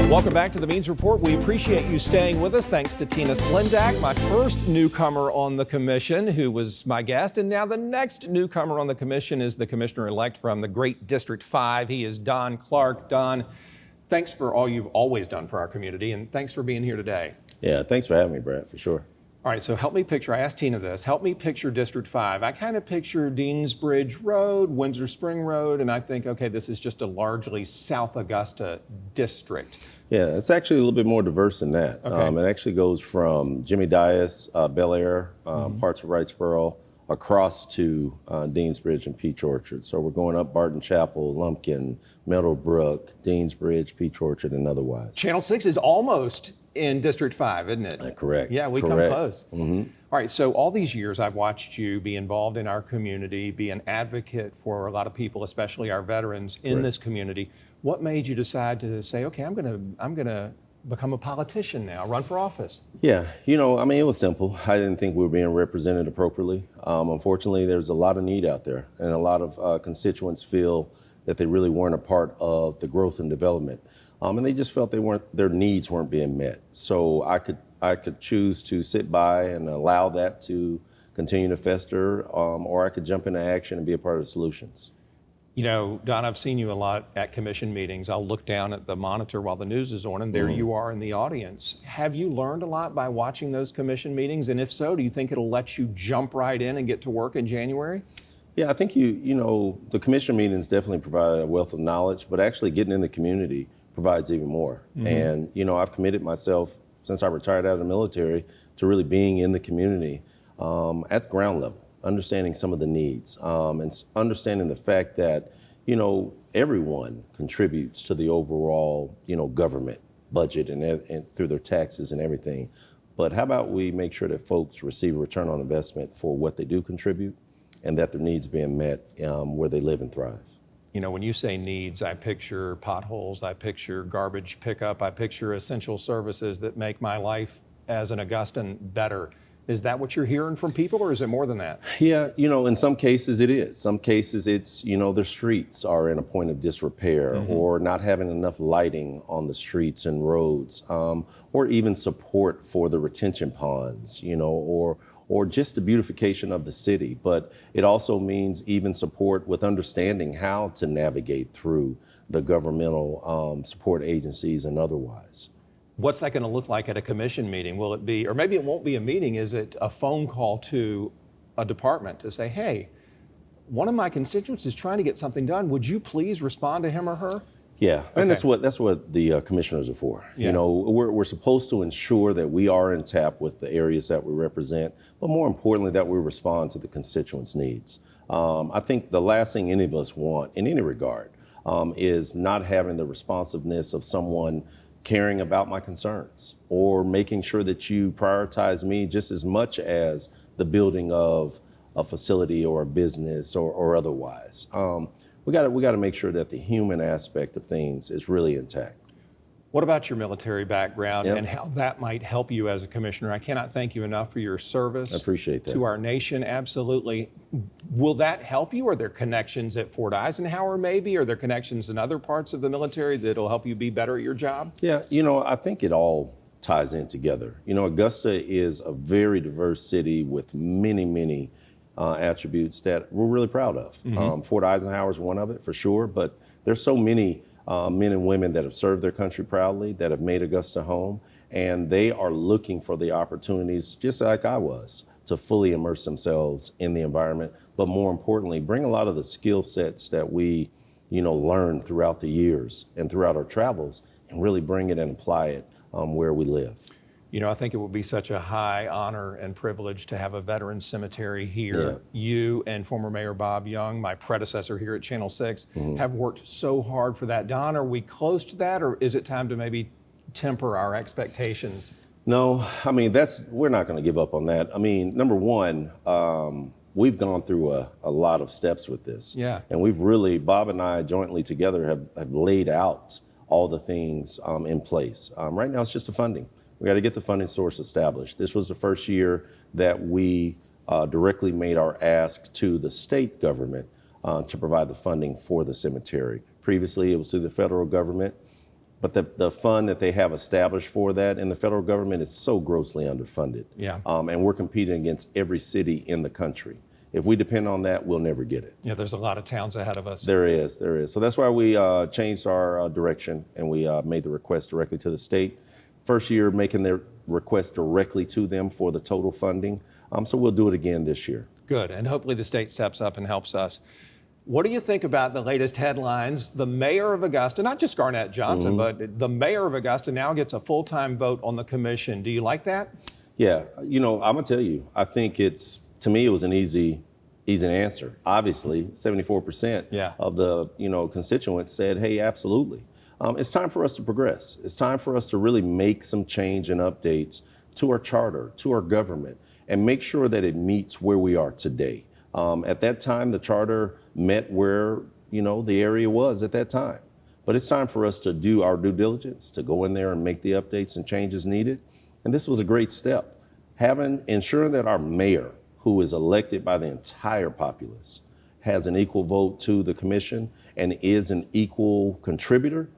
Welcome back to the Means Report. We appreciate you staying with us. Thanks to Tina Slindak, my first newcomer on the commission, who was my guest. And now the next newcomer on the commission is the commissioner-elect from the great District 5. He is Don Clark. Don, thanks for all you've always done for our community, and thanks for being here today. Yeah, thanks for having me, Brad, for sure. All right, so help me picture, I asked Tina this, help me picture District 5. I kind of picture Deansbridge Road, Windsor Spring Road, and I think, okay, this is just a largely South Augusta district. Yeah, it's actually a little bit more diverse than that. Okay. It actually goes from Jimmy Dias, Bel Air, parts of Wrightsboro, across to Deansbridge and Peach Orchard. So we're going up Barton Chapel, Lumpkin, Meadowbrook, Deansbridge, Peach Orchard, and otherwise. Channel 6 is almost in District 5, isn't it? Correct. Yeah, we Correct. come close. All right, so all these years I've watched you be involved in our community, be an advocate for a lot of people, especially our veterans in this community. What made you decide to say, okay, I'm gonna become a politician now, run for office? Yeah, you know, I mean, it was simple. I didn't think we were being represented appropriately. Unfortunately, there's a lot of need out there, and a lot of constituents feel that they really weren't a part of the growth and development. And they just felt their needs weren't being met. So I could choose to sit by and allow that to continue to fester, or I could jump into action and be a part of the solutions. You know, Don, I've seen you a lot at commission meetings. I'll look down at the monitor while the news is on, and there you are in the audience. Have you learned a lot by watching those commission meetings? And if so, do you think it'll let you jump right in and get to work in January? Yeah, I think you know, the commission meetings definitely provide a wealth of knowledge, but actually getting in the community provides even more. And, you know, I've committed myself since I retired out of the military to really being in the community at the ground level, understanding some of the needs, and understanding the fact that, you know, everyone contributes to the overall, you know, government budget and through their taxes and everything. But how about we make sure that folks receive a return on investment for what they do contribute, and that their needs being met where they live and thrive. You know, when you say needs, I picture potholes, I picture garbage pickup, I picture essential services that make my life as an Augustan better. Is that what you're hearing from people, or is it more than that? Yeah, you know, in some cases it is. Some cases it's, you know, the streets are in a point of disrepair, or not having enough lighting on the streets and roads, or even support for the retention ponds, you know, or just the beautification of the city. But it also means even support with understanding how to navigate through the governmental support agencies and otherwise. What's that going to look like at a commission meeting? Will it be, or maybe it won't be a meeting, is it a phone call to a department to say, hey, one of my constituents is trying to get something done. Would you please respond to him or her? Yeah, and that's what the commissioners are for. Yeah. You know, we're supposed to ensure that we are in tap with the areas that we represent, but more importantly, that we respond to the constituents' needs. I think the last thing any of us want in any regard is not having the responsiveness of someone caring about my concerns, or making sure that you prioritize me just as much as the building of a facility or a business or otherwise. We got to make sure that the human aspect of things is really intact. What about your military background Yep. and how that might help you as a commissioner? I cannot thank you enough for your service. I appreciate that. To our nation, absolutely. Will that help you? Are there connections at Fort Eisenhower maybe? Are there connections in other parts of the military that'll help you be better at your job? Yeah, you know, I think it all ties in together. You know, Augusta is a very diverse city with many attributes that we're really proud of. Fort Eisenhower is one of it for sure, but there's so many men and women that have served their country proudly, that have made Augusta home, and they are looking for the opportunities, just like I was, to fully immerse themselves in the environment, but more importantly, bring a lot of the skill sets that we, you know, learned throughout the years and throughout our travels, and really bring it and apply it where we live. You know, I think it would be such a high honor and privilege to have a veterans cemetery here. Yeah. You and former Mayor Bob Young, my predecessor here at Channel 6, have worked so hard for that. Don, are we close to that, or is it time to maybe temper our expectations? No, I mean, we're not going to give up on that. I mean, number one, we've gone through a lot of steps with this. Yeah. And we've really, Bob and I jointly together have laid out all the things in place. Right now, it's just the funding. We got to get the funding source established. This was the first year that we directly made our ask to the state government to provide the funding for the cemetery. Previously, it was through the federal government. But the fund that they have established for that in the federal government is so grossly underfunded. Yeah. And we're competing against every city in the country. If we depend on that, we'll never get it. Yeah, there's a lot of towns ahead of us. There is. So that's why we changed our direction, and we made the request directly to the state. First year making their request directly to them for the total funding. So we'll do it again this year. Good, and hopefully the state steps up and helps us. What do you think about the latest headlines? The mayor of Augusta, not just Garnett Johnson, but the mayor of Augusta now gets a full-time vote on the commission. Do you like that? Yeah, I'm gonna tell you, I think to me, it was an easy answer. Obviously, 74% of the constituents said, hey, absolutely. It's time for us to progress. It's time for us to really make some change and updates to our charter, to our government, and make sure that it meets where we are today. At that time, the charter met where, the area was at that time. But it's time for us to do our due diligence, to go in there and make the updates and changes needed. And this was a great step. Ensuring that our mayor, who is elected by the entire populace, has an equal vote to the commission and is an equal contributor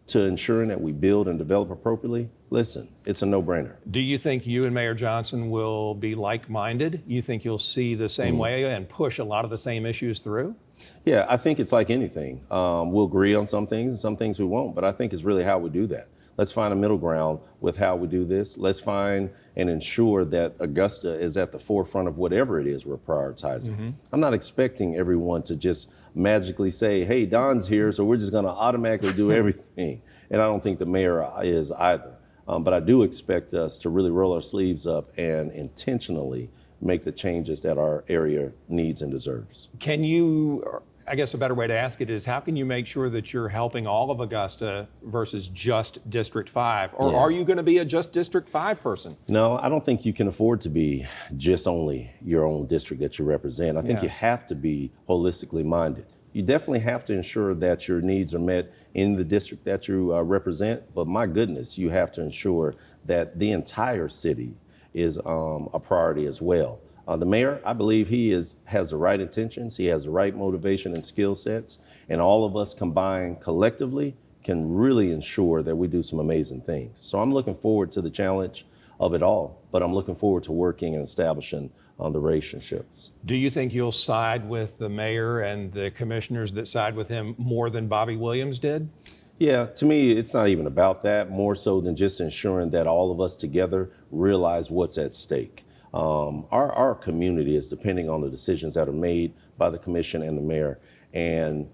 to ensuring that we build and develop appropriately, listen, it's a no-brainer. Do you think you and Mayor Johnson will be like-minded? You think you'll see the same way and push a lot of the same issues through? Yeah, I think it's like anything. We'll agree on some things and some things we won't, but I think it's really how we do that. Let's find a middle ground with how we do this. Let's find and ensure that Augusta is at the forefront of whatever it is we're prioritizing. I'm not expecting everyone to just magically say, hey, Don's here, so we're just gonna automatically do everything. And I don't think the mayor is either. But I do expect us to really roll our sleeves up and intentionally make the changes that our area needs and deserves. Can you, I guess a better way to ask it is, how can you make sure that you're helping all of Augusta versus just District 5? Or are you going to be a just District 5 person? No, I don't think you can afford to be just only your own district that you represent. I think you have to be holistically minded. You definitely have to ensure that your needs are met in the district that you represent, but my goodness, you have to ensure that the entire city is a priority as well. The mayor, I believe he has the right intentions, he has the right motivation and skill sets, and all of us combined collectively can really ensure that we do some amazing things. So I'm looking forward to the challenge of it all, but I'm looking forward to working and establishing the relationships. Do you think you'll side with the mayor and the commissioners that side with him more than Bobby Williams did? Yeah, to me, it's not even about that, more so than just ensuring that all of us together realize what's at stake. Our community is depending on the decisions that are made by the commission and the mayor, and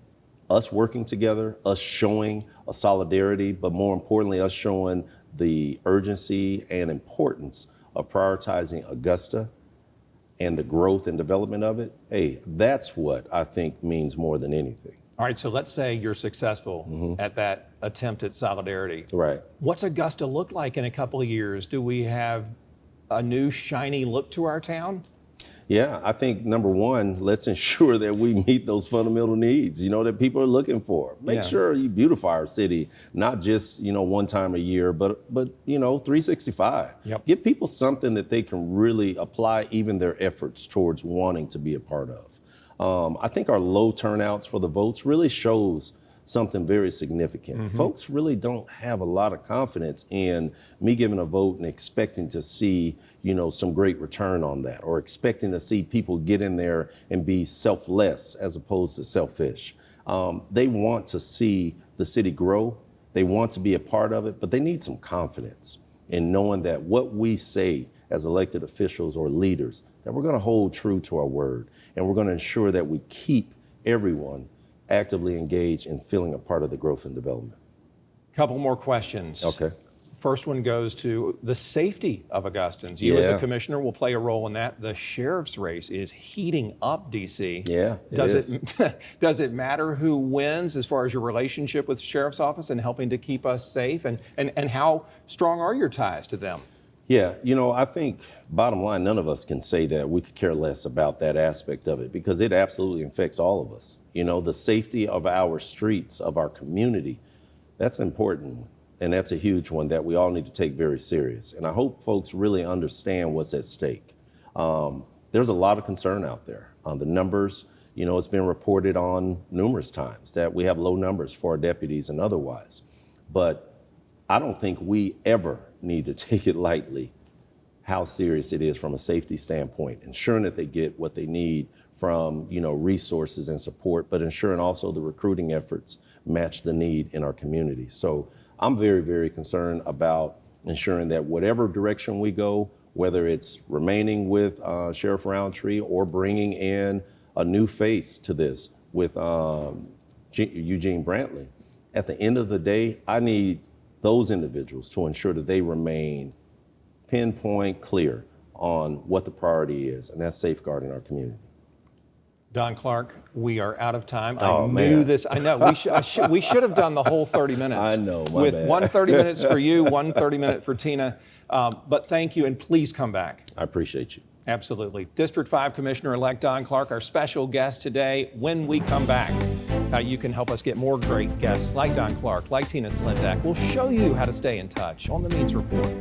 us working together, us showing a solidarity, but more importantly, us showing the urgency and importance of prioritizing Augusta and the growth and development of it. Hey, that's what I think means more than anything. All right, so let's say you're successful at that attempt at solidarity. Right. What's Augusta look like in a couple of years? Do we have a new shiny look to our town? Yeah, I think number one, let's ensure that we meet those fundamental needs, that people are looking for. Make sure you beautify our city, not just, one time a year, but 365. Give people something that they can really apply even their efforts towards wanting to be a part of. I think our low turnouts for the votes really shows something very significant. Folks really don't have a lot of confidence in me giving a vote and expecting to see, some great return on that, or expecting to see people get in there and be selfless as opposed to selfish. They want to see the city grow. They want to be a part of it, but they need some confidence in knowing that what we say as elected officials or leaders, that we're going to hold true to our word, and we're going to ensure that we keep everyone actively engaged in feeling a part of the growth and development. Couple more questions. Okay. First one goes to the safety of Augustans. You as a commissioner will play a role in that. The sheriff's race is heating up, DC. Yeah, Does it matter who wins as far as your relationship with the sheriff's office and helping to keep us safe? And how strong are your ties to them? Yeah, I think bottom line, none of us can say that we could care less about that aspect of it, because it absolutely affects all of us. The safety of our streets, of our community, that's important. And that's a huge one that we all need to take very serious. And I hope folks really understand what's at stake. There's a lot of concern out there. The numbers, it's been reported on numerous times that we have low numbers for our deputies and otherwise. But I don't think we ever need to take it lightly how serious it is from a safety standpoint, ensuring that they get what they need from, resources and support, but ensuring also the recruiting efforts match the need in our community. So I'm very, very concerned about ensuring that whatever direction we go, whether it's remaining with Sheriff Roundtree or bringing in a new face to this with Eugene Brantley, at the end of the day, I need those individuals to ensure that they remain pinpoint clear on what the priority is, and that's safeguarding our community. Don Clark, we are out of time. Oh, I knew man. this. I know. We should have done the whole 30 minutes. I know, my with bad. one 30 minutes for you, one 30-minute for Tina. But thank you, and please come back. I appreciate you. Absolutely. District 5 Commissioner-elect Don Clark, our special guest today. When we come back, how you can help us get more great guests like Don Clark, like Tina Slindak. We'll show you how to stay in touch on the Means Report.